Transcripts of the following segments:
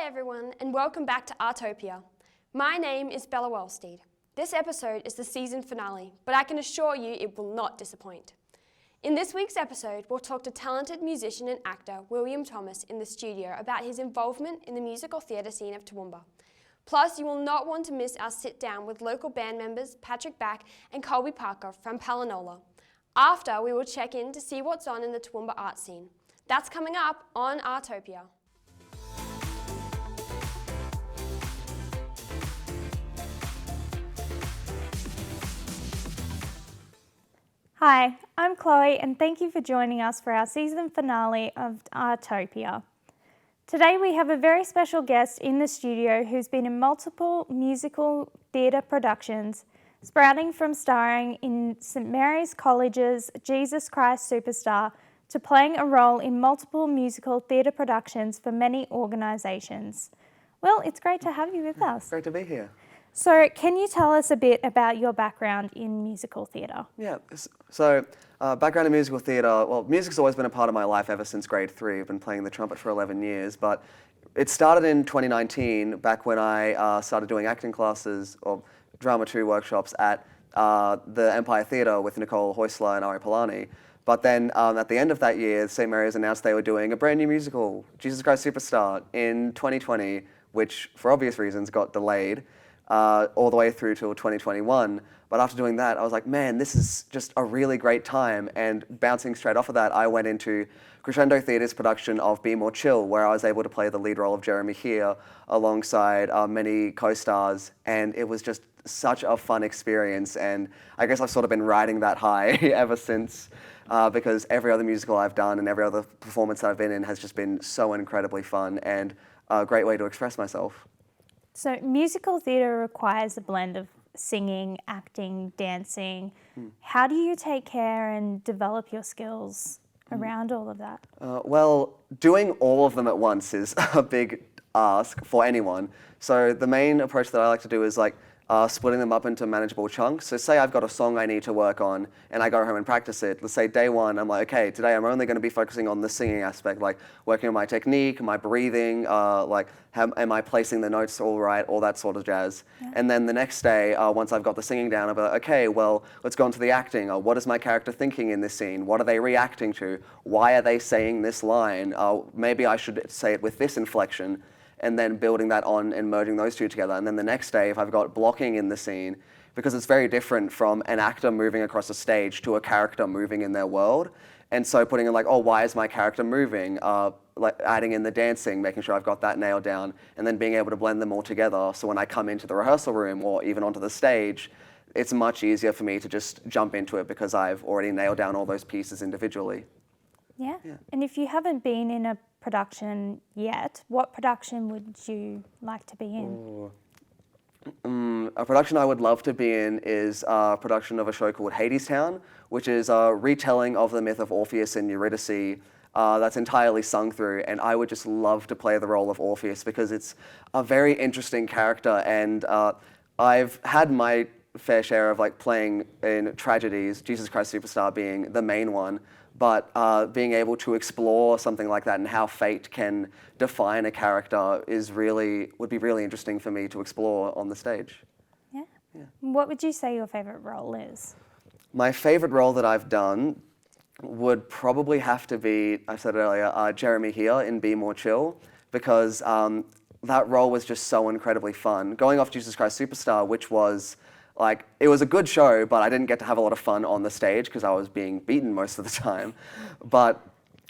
Hi everyone, and welcome back to Artopia. My name is Bella Wellsteed. This episode is the season finale, but I can assure you it will not disappoint. In this week's episode, we'll talk to talented musician and actor William Thomas in the studio about his involvement in the musical theatre scene of Toowoomba. Plus, you will not want to miss our sit down with local band members Patrick Back and Colby Parker from Palinola. After, we will check in to see what's on in the Toowoomba art scene. That's coming up on Artopia. Hi, I'm Chloe and thank you for joining us for our season finale of Artopia. Today we have a very special guest in the studio who's been in multiple musical theatre productions, sprouting from starring in St Mary's College's Jesus Christ Superstar to playing a role in multiple musical theatre productions for many organisations. Well, it's great to have you with us. Great to be here. So can you tell us a bit about your background in musical theatre? Yeah, so background in musical theatre, well, music's always been a part of my life ever since grade 3. I've been playing the trumpet for 11 years, but it started in 2019, back when I started doing acting classes or drama 2 workshops at the Empire Theatre with Nicole Hoisler and Ari Polani. But then at the end of that year, St Mary's announced they were doing a brand new musical, Jesus Christ Superstar, in 2020, which for obvious reasons got delayed. All the way through till 2021. But after doing that, I was like, man, this is just a really great time. And bouncing straight off of that, I went into Crescendo Theatre's production of Be More Chill, where I was able to play the lead role of Jeremy here alongside many co-stars. And it was just such a fun experience. And I guess I've sort of been riding that high ever since, because every other musical I've done and every other performance that I've been in has just been so incredibly fun and a great way to express myself. So musical theatre requires a blend of singing, acting, dancing. How do you take care and develop your skills around all of that? Well, doing all of them at once is a big ask for anyone. So the main approach that I like to do is splitting them up into manageable chunks. So say I've got a song I need to work on and I go home and practice it. Let's say day 1, I'm like, okay, today I'm only going to be focusing on the singing aspect, like working on my technique, my breathing, am I placing the notes all right, all that sort of jazz. Yeah. And then the next day, once I've got the singing down, I'll be like, okay, well, let's go on to the acting. What is my character thinking in this scene? What are they reacting to? Why are they saying this line? Maybe I should say it with this inflection. And then building that on and merging those two together. And then the next day, if I've got blocking in the scene, because it's very different from an actor moving across a stage to a character moving in their world. And so putting in why is my character moving? Adding in the dancing, making sure I've got that nailed down, and then being able to blend them all together. So when I come into the rehearsal room or even onto the stage, it's much easier for me to just jump into it because I've already nailed down all those pieces individually. Yeah. And if you haven't been in a production yet, what production would you like to be in? A production I would love to be in is a production of a show called Hadestown, which is a retelling of the myth of Orpheus and Eurydice that's entirely sung through, and I would just love to play the role of Orpheus because it's a very interesting character, and I've had my fair share of playing in tragedies, Jesus Christ Superstar being the main one, but being able to explore something like that and how fate can define a character would be really interesting for me to explore on the stage. Yeah. What would you say your favourite role is? My favourite role that I've done would probably have to be, I said it earlier, Jeremy here in Be More Chill, because that role was just so incredibly fun. Going off Jesus Christ Superstar, which was it was a good show, but I didn't get to have a lot of fun on the stage because I was being beaten most of the time. But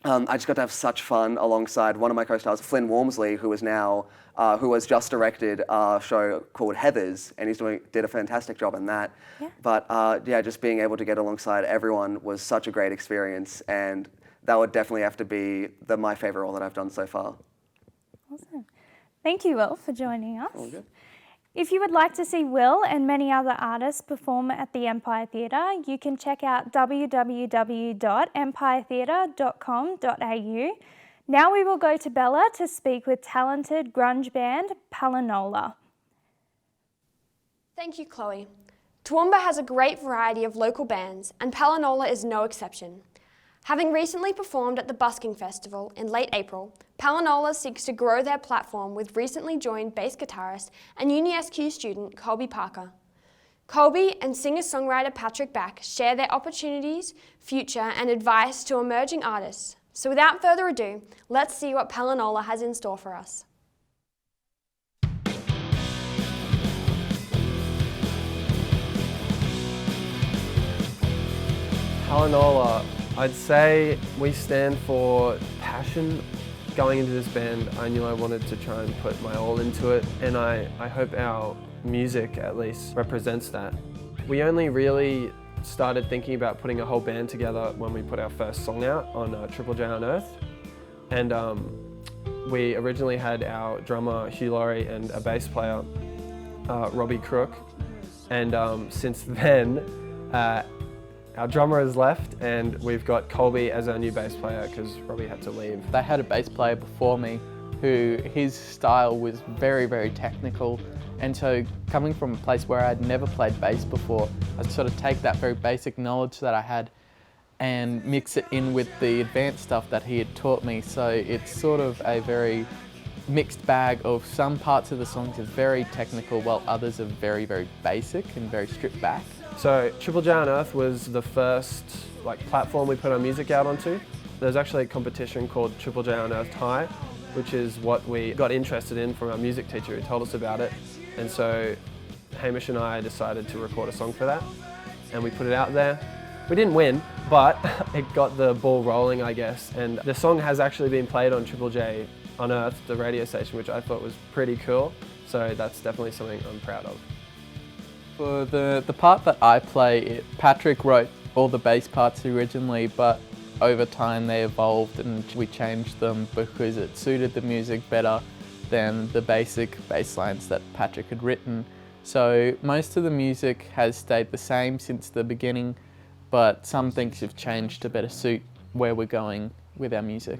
I just got to have such fun alongside one of my co-stars, Flynn Walmsley, who has just directed a show called Heathers, and did a fantastic job in that. Yeah. But just being able to get alongside everyone was such a great experience, and that would definitely have to be my favorite role that I've done so far. Awesome. Thank you, Will, for joining us. All good. If you would like to see Will and many other artists perform at the Empire Theatre, you can check out www.empiretheatre.com.au. Now we will go to Bella to speak with talented grunge band Palinola. Thank you, Chloe. Toowoomba has a great variety of local bands, and Palinola is no exception. Having recently performed at the Busking Festival in late April, Palinola seeks to grow their platform with recently joined bass guitarist and UniSQ student Colby Parker. Colby and singer-songwriter Patrick Back share their opportunities, future and advice to emerging artists. So without further ado, let's see what Palinola has in store for us. Palinola, I'd say we stand for passion. Going into this band, I knew I wanted to try and put my all into it, and I hope our music at least represents that. We only really started thinking about putting a whole band together when we put our first song out on Triple J on Earth, and we originally had our drummer Hugh Laurie and a bass player Robbie Crook, and since then our drummer has left and we've got Colby as our new bass player because Robbie had to leave. They had a bass player before me who his style was very, very technical, and so coming from a place where I'd never played bass before, I'd sort of take that very basic knowledge that I had and mix it in with the advanced stuff that he had taught me. So it's sort of a very mixed bag of some parts of the songs are very technical while others are very, very basic and very stripped back. So Triple J on Earth was the first platform we put our music out onto. There's actually a competition called Triple J on Earth High, which is what we got interested in from our music teacher who told us about it. And so Hamish and I decided to record a song for that, and we put it out there. We didn't win, but it got the ball rolling, I guess. And the song has actually been played on Triple J on Earth, the radio station, which I thought was pretty cool. So that's definitely something I'm proud of. For the part that I play, Patrick wrote all the bass parts originally, but over time they evolved and we changed them because it suited the music better than the basic bass lines that Patrick had written. So most of the music has stayed the same since the beginning, but some things have changed to better suit where we're going with our music.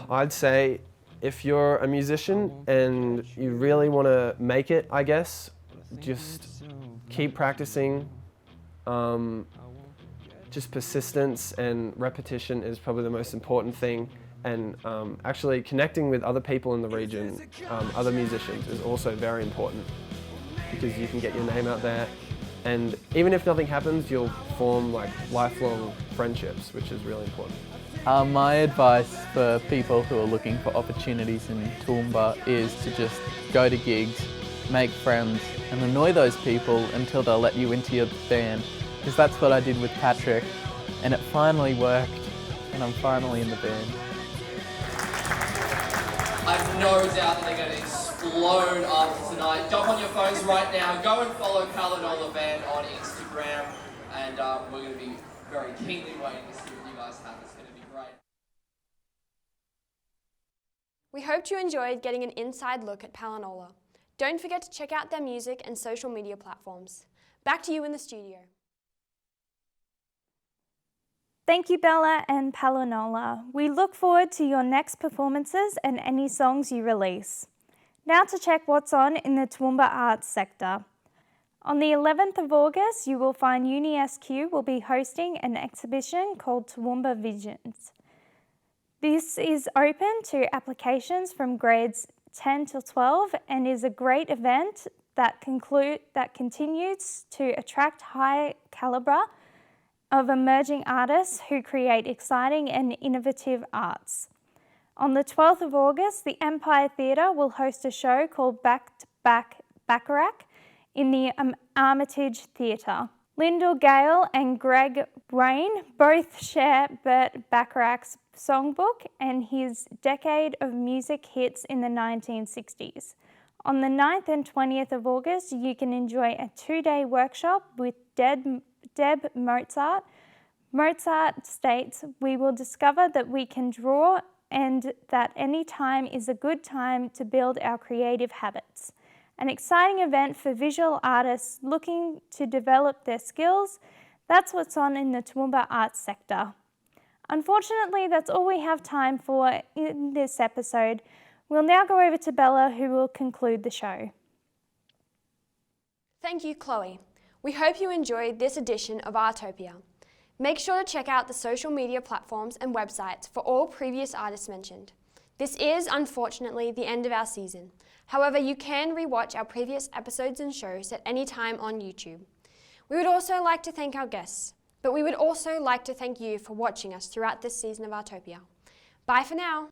I'd say if you're a musician and you really want to make it, I guess, just keep practicing. Just persistence and repetition is probably the most important thing, and actually connecting with other people in the region, other musicians, is also very important because you can get your name out there, and even if nothing happens, you'll form lifelong friendships, which is really important. My advice for people who are looking for opportunities in Toowoomba is to just go to gigs, make friends, and annoy those people until they'll let you into your band. Because that's what I did with Patrick, and it finally worked, and I'm finally in the band. I've no doubt that they're going to explode after tonight. Jump on your phones right now, go and follow Palinola Band on Instagram, and we're going to be very keenly waiting to see what you guys have. It's going to be great. We hoped you enjoyed getting an inside look at Palinola. Don't forget to check out their music and social media platforms. Back to you in the studio. Thank you, Bella and Palinola. We look forward to your next performances and any songs you release. Now to check what's on in the Toowoomba arts sector. On the 11th of August, you will find UniSQ will be hosting an exhibition called Toowoomba Visions. This is open to applications from grades 10 to 12 and is a great event that continues to attract high calibre of emerging artists who create exciting and innovative arts. On the 12th of August, the Empire Theatre will host a show called Back to Back Bacharach in the Armitage Theatre. Lyndall Gale and Greg Rain both share Burt Bacharach's songbook and his decade of music hits in the 1960s. On the 9th and 20th of August, you can enjoy a 2-day workshop with Deb Mozart. Mozart states, "We will discover that we can draw and that any time is a good time to build our creative habits." An exciting event for visual artists looking to develop their skills. That's what's on in the Toowoomba arts sector. Unfortunately, that's all we have time for in this episode. We'll now go over to Bella, who will conclude the show. Thank you, Chloe. We hope you enjoyed this edition of Artopia. Make sure to check out the social media platforms and websites for all previous artists mentioned. This is, unfortunately, the end of our season. However, you can rewatch our previous episodes and shows at any time on YouTube. We would also like to thank our guests, but we would also like to thank you for watching us throughout this season of Artopia. Bye for now.